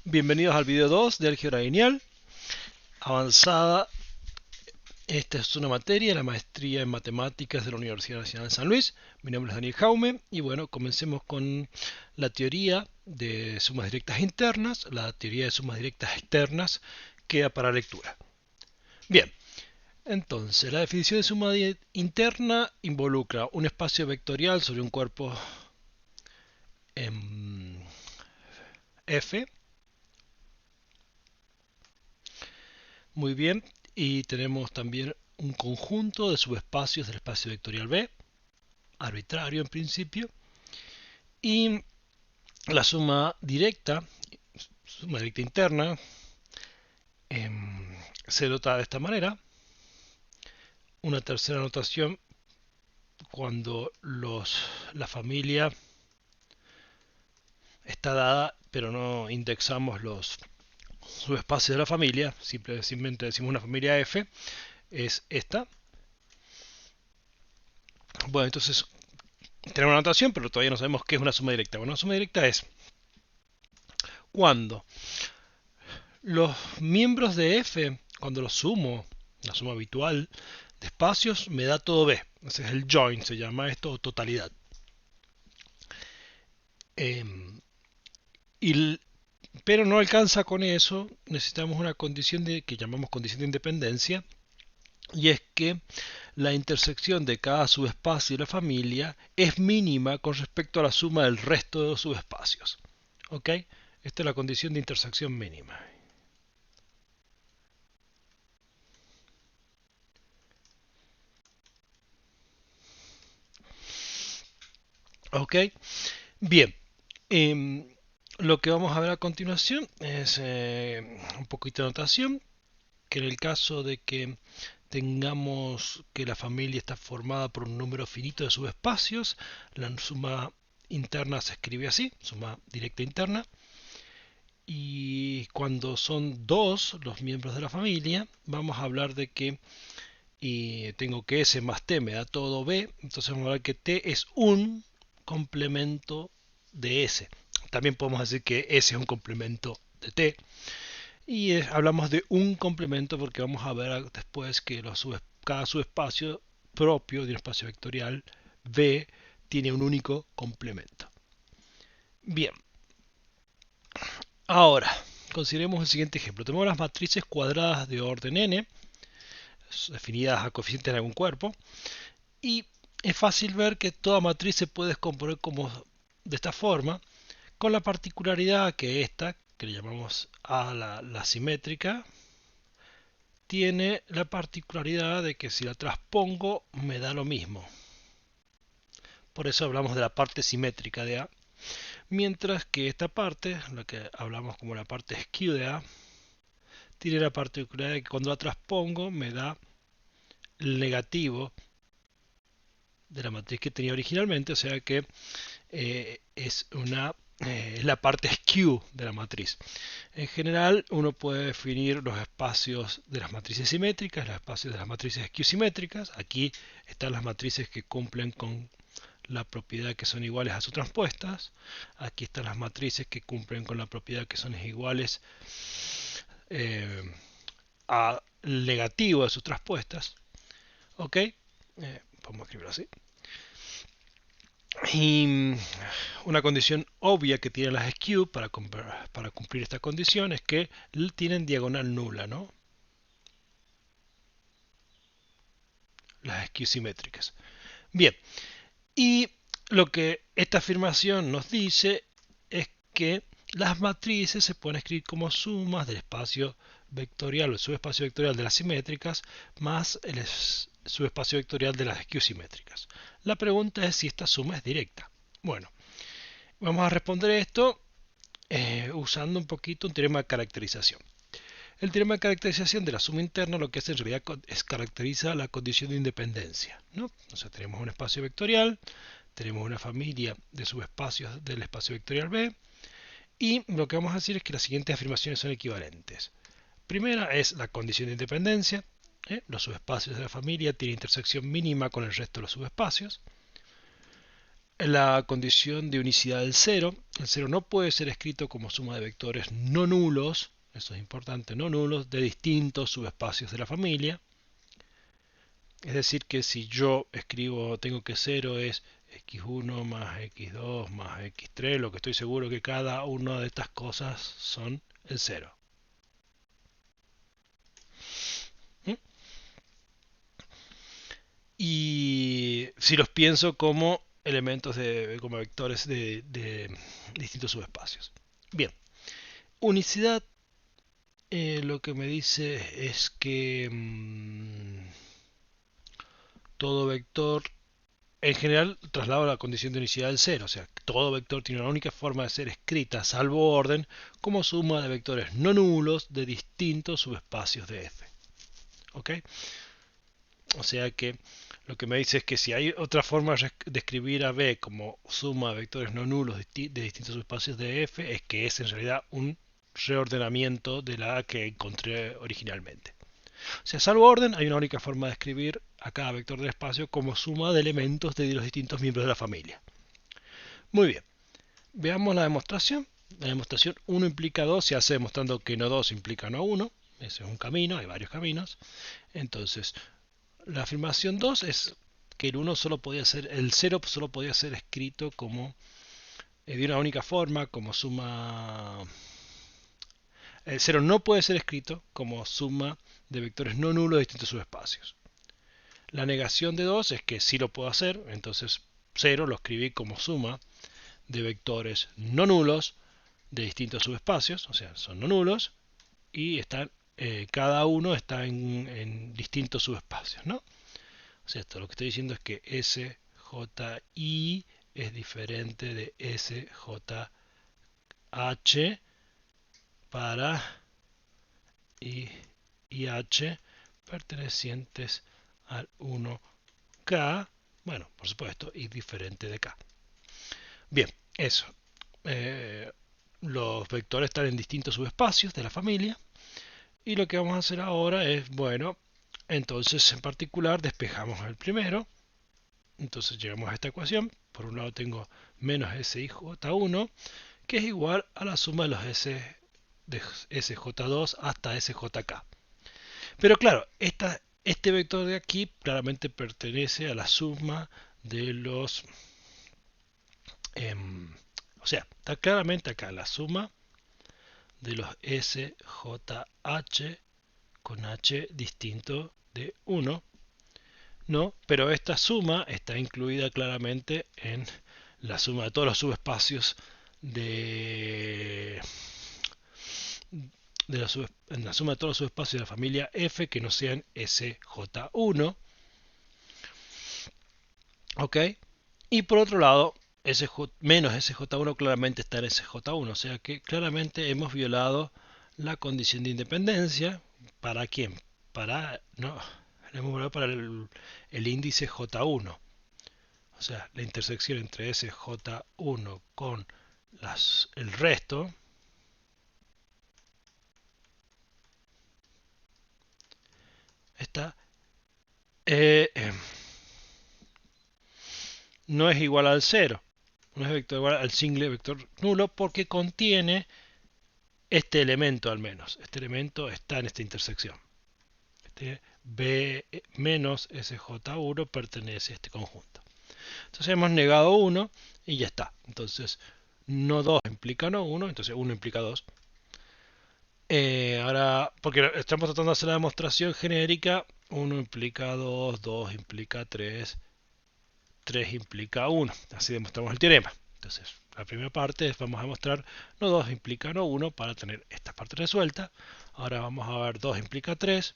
Bienvenidos al video 2 de álgebra lineal avanzada. Esta es una materia, la maestría en matemáticas de la Universidad Nacional de San Luis. Mi nombre es Daniel Jaume y bueno, comencemos con la teoría de sumas directas internas. La teoría de sumas directas externas queda para lectura. Bien, entonces la definición de suma interna involucra un espacio vectorial sobre un cuerpo F. Muy bien, y tenemos también un conjunto de subespacios del espacio vectorial B, arbitrario en principio, y la suma directa interna, se dota de esta manera. Una tercera notación cuando la familia está dada, pero no indexamos los subespacios de la familia, simplemente decimos una familia F, es esta. Bueno, entonces tenemos una notación, pero todavía no sabemos qué es una suma directa. Bueno, una suma directa es cuando los miembros de F, cuando los sumo, la suma habitual de espacios, me da todo B. Ese es el join, se llama esto, o totalidad. Pero no alcanza con eso, necesitamos una condición que llamamos condición de independencia, y es que la intersección de cada subespacio de la familia es mínima con respecto a la suma del resto de los subespacios. ¿Ok? Esta es la condición de intersección mínima. ¿Ok? Bien. Lo que vamos a ver a continuación es un poquito de notación, que en el caso de que tengamos que la familia está formada por un número finito de subespacios, la suma interna se escribe así, suma directa interna, y cuando son dos los miembros de la familia, vamos a hablar de que tengo que S más T me da todo B, entonces vamos a hablar que T es un complemento de S. También podemos decir que S es un complemento de T. Y hablamos de un complemento porque vamos a ver después que cada subespacio propio de un espacio vectorial V tiene un único complemento. Bien, ahora consideremos el siguiente ejemplo. Tenemos las matrices cuadradas de orden n, definidas a coeficientes en algún cuerpo, y es fácil ver que toda matriz se puede descomponer como de esta forma, con la particularidad que esta, que le llamamos a la simétrica, tiene la particularidad de que si la transpongo me da lo mismo. Por eso hablamos de la parte simétrica de A. Mientras que esta parte, la que hablamos como la parte skew de A, tiene la particularidad de que cuando la transpongo me da el negativo de la matriz que tenía originalmente, o sea que es la parte skew de la matriz. En general, uno puede definir los espacios de las matrices simétricas, los espacios de las matrices skew simétricas. Aquí están las matrices que cumplen con la propiedad que son iguales a sus transpuestas. Aquí están las matrices que cumplen con la propiedad que son iguales al negativo de sus transpuestas. ¿Ok? Podemos escribirlo así. Y una condición obvia que tienen las skew para cumplir esta condición es que tienen diagonal nula, ¿no? Las skew simétricas. Bien, y lo que esta afirmación nos dice es que las matrices se pueden escribir como sumas del espacio vectorial o el subespacio vectorial de las simétricas más el subespacio vectorial de las skew simétricas. La pregunta es si esta suma es directa. Bueno, vamos a responder esto usando un poquito un teorema de caracterización. El teorema de caracterización de la suma interna lo que hace en realidad es caracteriza la condición de independencia, ¿no? O sea, tenemos un espacio vectorial, tenemos una familia de subespacios del espacio vectorial B, y lo que vamos a decir es que las siguientes afirmaciones son equivalentes. Primera es la condición de independencia. Los subespacios de la familia tienen intersección mínima con el resto de los subespacios. la condición de unicidad del cero. El cero no puede ser escrito como suma de vectores no nulos, eso es importante, no nulos, de distintos subespacios de la familia. Es decir, que si yo escribo, tengo que 0 es x1 más x2 más x3, lo que estoy seguro que cada una de estas cosas son el 0. ¿Mm? Y si los pienso como elementos como vectores de distintos subespacios. Bien, unicidad lo que me dice es que todo vector, en general, traslado la condición de unicidad del cero, o sea, todo vector tiene una única forma de ser escrita, salvo orden, como suma de vectores no nulos de distintos subespacios de F. ¿Ok? O sea que lo que me dice es que si hay otra forma de escribir a B como suma de vectores no nulos de distintos subespacios de F, es que es en realidad un reordenamiento de la que encontré originalmente. O sea, salvo orden, hay una única forma de escribir a cada vector del espacio como suma de elementos de los distintos miembros de la familia. Muy bien, veamos la demostración. La demostración 1 implica 2 se hace demostrando que no 2 implica no 1. Ese es un camino, hay varios caminos. Entonces, la afirmación 2 es que el 0 solo podía ser escrito como de una única forma, como suma. El 0 no puede ser escrito como suma de vectores no nulos de distintos subespacios. La negación de 2 es que sí lo puedo hacer, entonces 0 lo escribí como suma de vectores no nulos de distintos subespacios, o sea, son no nulos, y cada uno está en distintos subespacios, ¿no? O sea, esto lo que estoy diciendo es que SJI es diferente de SJH para I y H pertenecientes al 1K, bueno, por supuesto, y diferente de K. Bien, eso. Los vectores están en distintos subespacios de la familia. Y lo que vamos a hacer ahora es, bueno, entonces en particular despejamos el primero. Entonces llegamos a esta ecuación. Por un lado tengo menos SIJ1, que es igual a la suma de los S de SJ2 hasta SJK. Pero claro, este vector de aquí claramente pertenece a la suma de los... o sea, está claramente acá la suma de los SJH con H distinto de 1, ¿no? Pero esta suma está incluida claramente en la suma de todos los subespacios en la suma de todos los subespacios de la familia F que no sean SJ1. ¿Ok? Y por otro lado, menos SJ1 claramente está en SJ1. O sea que claramente hemos violado la condición de independencia. ¿Para quién? No, hemos violado para el índice J1. O sea, la intersección entre SJ1 con el resto está no es igual al 0, no es vector igual al single vector nulo porque contiene este elemento al menos. Este elemento está en esta intersección. Este B menos SJ1 pertenece a este conjunto. Entonces hemos negado 1 y ya está. Entonces no 2 implica no 1, entonces 1 implica 2. Ahora, porque estamos tratando de hacer la demostración genérica, 1 implica 2, 2 implica 3, 3 implica 1. Así demostramos el teorema. Entonces, la primera parte es vamos a demostrar no 2 implica no 1 para tener esta parte resuelta. Ahora vamos a ver 2 implica 3.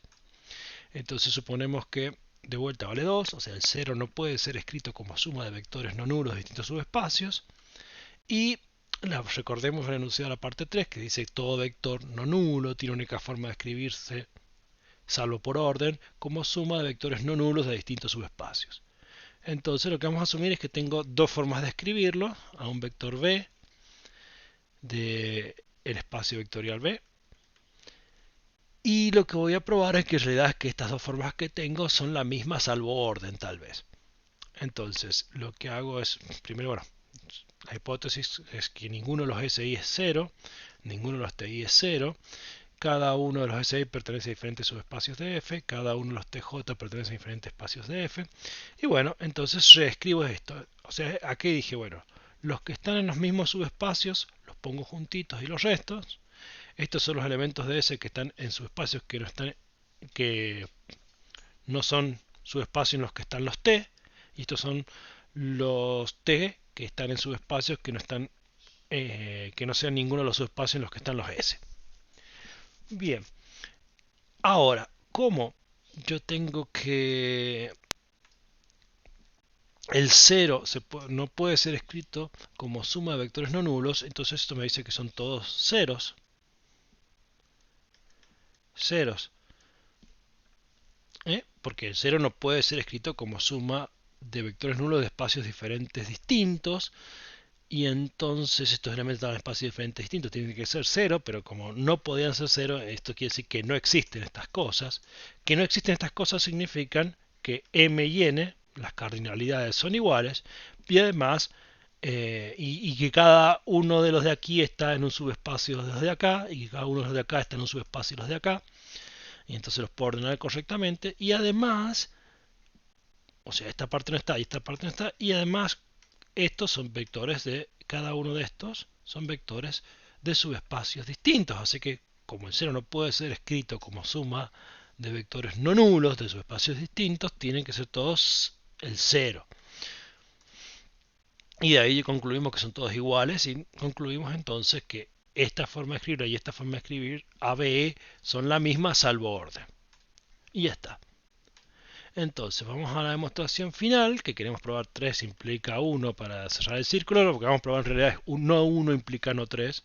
Entonces suponemos que de vuelta vale 2, o sea, el 0 no puede ser escrito como suma de vectores no nulos de distintos subespacios. Y recordemos el enunciado de la parte 3 que dice que todo vector no nulo tiene única forma de escribirse, salvo por orden, como suma de vectores no nulos de distintos subespacios. Entonces lo que vamos a asumir es que tengo dos formas de escribirlo, a un vector B del espacio vectorial B. Y lo que voy a probar es que en realidad es que estas dos formas que tengo son la misma salvo orden tal vez. Entonces, lo que hago es, primero, bueno, la hipótesis es que ninguno de los SI es 0, ninguno de los TI es 0, cada uno de los SI pertenece a diferentes subespacios de F, cada uno de los TJ pertenece a diferentes espacios de F, y bueno, entonces reescribo esto. O sea, aquí dije, bueno, los que están en los mismos subespacios los pongo juntitos y los restos. Estos son los elementos de S que están en subespacios que no son subespacios en los que están los T, y estos son los T que están en subespacios que no sean ninguno de los subespacios en los que están los S. Bien, ahora, ¿cómo yo tengo que el 0 no puede ser escrito como suma de vectores no nulos? Entonces esto me dice que son todos ceros. Porque el 0 no puede ser escrito como suma de vectores nulos de espacios diferentes distintos, y entonces estos elementos están en espacios diferentes distintos, tienen que ser 0, pero como no podían ser 0, esto quiere decir que no existen estas cosas. Que no existen estas cosas significan que m y n, las cardinalidades, son iguales, y además y que cada uno de los de aquí está en un subespacio de los de acá, y que cada uno de los de acá está en un subespacio de los de acá, y entonces los puedo ordenar correctamente, y además, o sea, esta parte no está y esta parte no está, y además estos son vectores de, cada uno de estos son vectores de subespacios distintos, así que como el 0 no puede ser escrito como suma de vectores no nulos de subespacios distintos, tienen que ser todos el 0. Y de ahí concluimos que son todos iguales, y concluimos entonces que esta forma de escribir y esta forma de escribir A, B, E son la misma salvo orden. Y ya está. Entonces vamos a la demostración final, que queremos probar 3 implica 1 para cerrar el círculo. Lo que vamos a probar en realidad es no 1 implica no 3.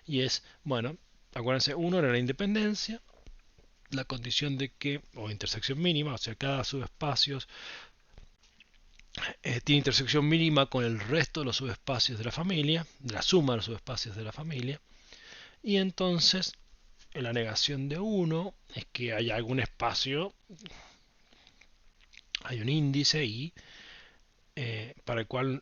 Y es, bueno, acuérdense, 1 era la independencia, la condición de que, o intersección mínima, o sea, cada subespacio tiene intersección mínima con el resto de los subespacios de la familia, de la suma de los subespacios de la familia. Y entonces, la negación de 1 es que haya algún espacio, hay un índice y para el cual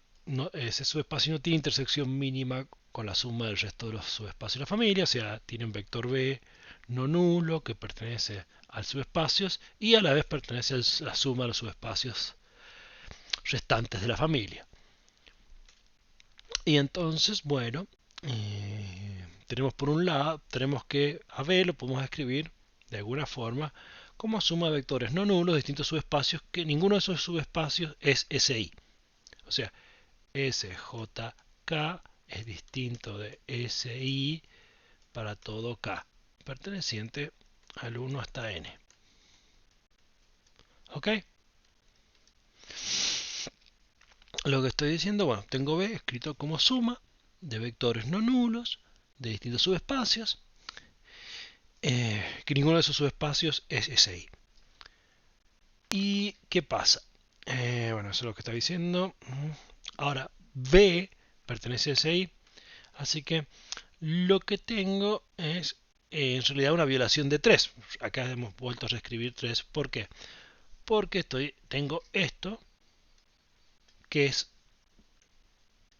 ese subespacio no tiene intersección mínima con la suma del resto de los subespacios de la familia, o sea, tiene un vector B no nulo que pertenece al subespacio y a la vez pertenece a la suma de los subespacios restantes de la familia. Y entonces, bueno, tenemos por un lado, tenemos que a B lo podemos escribir de alguna forma como suma de vectores no nulos de distintos subespacios, que ninguno de esos subespacios es SI. O sea, SJK es distinto de SI para todo K, perteneciente al 1 hasta N. ¿Ok? Lo que estoy diciendo, bueno, tengo B escrito como suma de vectores no nulos de distintos subespacios, que ninguno de esos subespacios es SI. ¿Y qué pasa? Bueno, eso es lo que está diciendo. Ahora, B pertenece a SI, así que lo que tengo es en realidad una violación de 3. Acá hemos vuelto a reescribir 3. ¿Por qué? Porque tengo esto, que es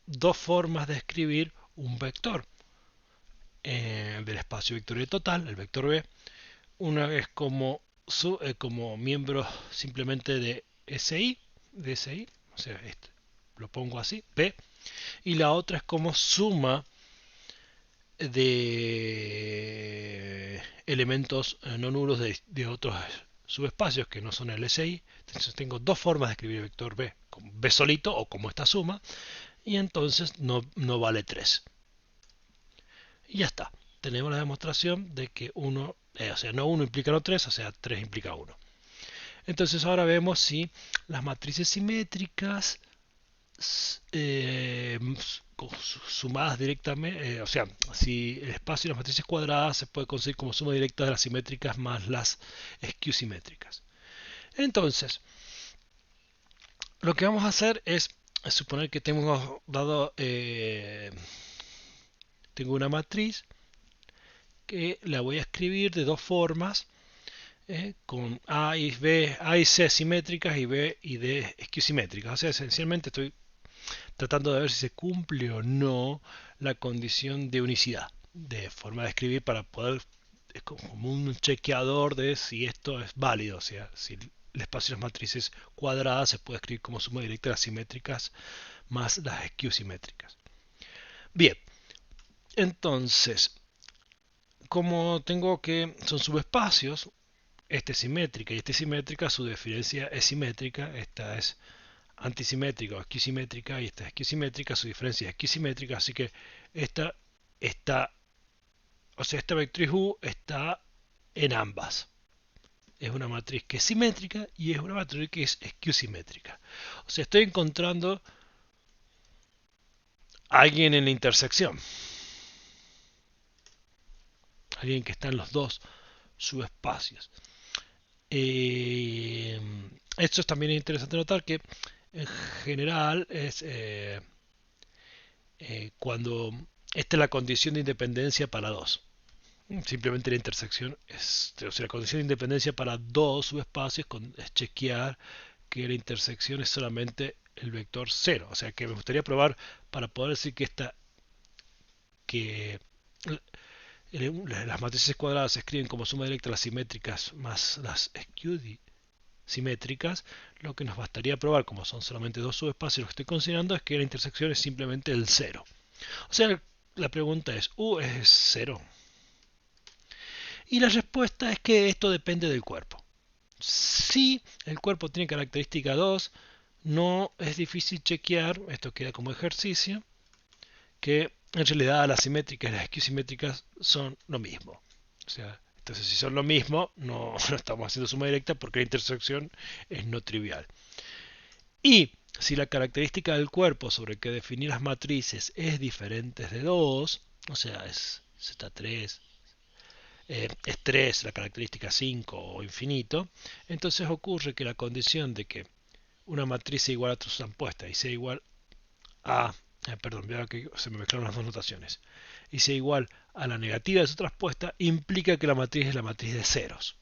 dos formas de escribir un vector del espacio vectorial total, el vector B. Una es como miembro simplemente de SI, o sea, lo pongo así, B, y la otra es como suma de elementos no nulos de otros subespacios que no son el SI. Entonces tengo dos formas de escribir el vector B, como B solito o como esta suma, y entonces no vale 3. Y ya está. Tenemos la demostración de que o sea, no 1 implica no 3, o sea, 3 implica 1. Entonces ahora vemos si las matrices simétricas sumadas directamente, o sea, si el espacio de las matrices cuadradas se puede conseguir como suma directa de las simétricas más las skew simétricas. Entonces, lo que vamos a hacer es suponer que tengo una matriz que la voy a escribir de dos formas. con A y C simétricas y B y D esquiosimétricas. O sea, esencialmente estoy tratando de ver si se cumple o no la condición de unicidad, de forma de escribir para poder, es como un chequeador de si esto es válido, o sea, si el espacio de las matrices cuadradas se puede escribir como suma directa de las simétricas más las esquiosimétricas. Bien, entonces, como tengo que son subespacios, este es simétrica y este es simétrica, su diferencia es simétrica, esta es antisimétrica o esquiosimétrica y esta es esquiosimétrica, su diferencia es esquiosimétrica, así que esta está, o sea, esta matriz U está en ambas. Es una matriz que es simétrica y es una matriz que es esquiosimétrica. O sea, estoy encontrando a alguien en la intersección. Alguien que está en los dos subespacios. Esto es también interesante notar que en general es cuando esta es la condición de independencia para dos. Simplemente la intersección es, o sea, la condición de independencia para dos subespacios es chequear que la intersección es solamente el vector 0. O sea que me gustaría probar para poder decir que que las matrices cuadradas se escriben como suma directa las simétricas más las simétricas. Lo que nos bastaría probar, como son solamente dos subespacios los que estoy considerando, es que la intersección es simplemente el 0. O sea, la pregunta es, ¿U es 0? Y la respuesta es que esto depende del cuerpo. Si el cuerpo tiene característica 2, no es difícil chequear, esto queda como ejercicio, que en realidad las simétricas y las esquiosimétricas son lo mismo. O sea, entonces si son lo mismo, no estamos haciendo suma directa porque la intersección es no trivial. Y si la característica del cuerpo sobre el que definir las matrices es diferente de 2, o sea, es Z3, es 3, la característica 5 o infinito, entonces ocurre que la condición de que una matriz sea igual a otra transpuesta y sea igual a, perdón, veo que se me mezclaron las dos notaciones, y sea igual a la negativa de su transpuesta, implica que la matriz es la matriz de ceros.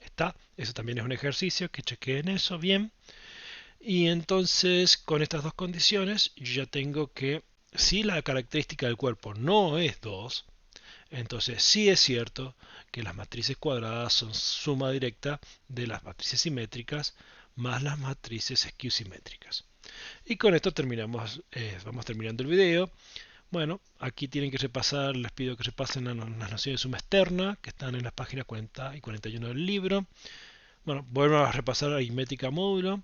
¿Está? Eso también es un ejercicio, que chequeen eso bien. Y entonces, con estas dos condiciones, yo ya tengo que, si la característica del cuerpo no es 2, entonces sí es cierto que las matrices cuadradas son suma directa de las matrices simétricas más las matrices esquiosimétricas. Y con esto terminamos, vamos terminando el video. Bueno, aquí tienen que repasar, les pido que repasen las nociones de suma externa que están en las páginas 40 y 41 del libro. Bueno, vuelvan a repasar aritmética módulo,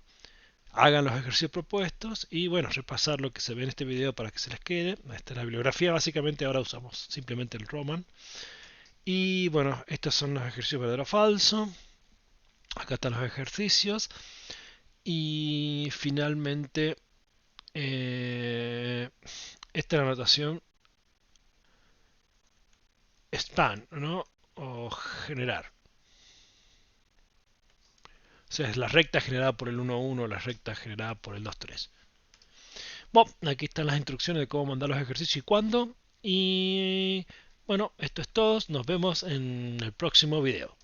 hagan los ejercicios propuestos y bueno, repasar lo que se ve en este video para que se les quede. Esta es la bibliografía, básicamente ahora usamos simplemente el Roman. Y bueno, estos son los ejercicios verdadero o falso. Acá están los ejercicios. Y finalmente, esta es la notación span, ¿no? O generar. O sea, es la recta generada por el 1,1, la recta generada por el 2,3. Bueno, aquí están las instrucciones de cómo mandar los ejercicios y cuándo. Y bueno, esto es todo. Nos vemos en el próximo video.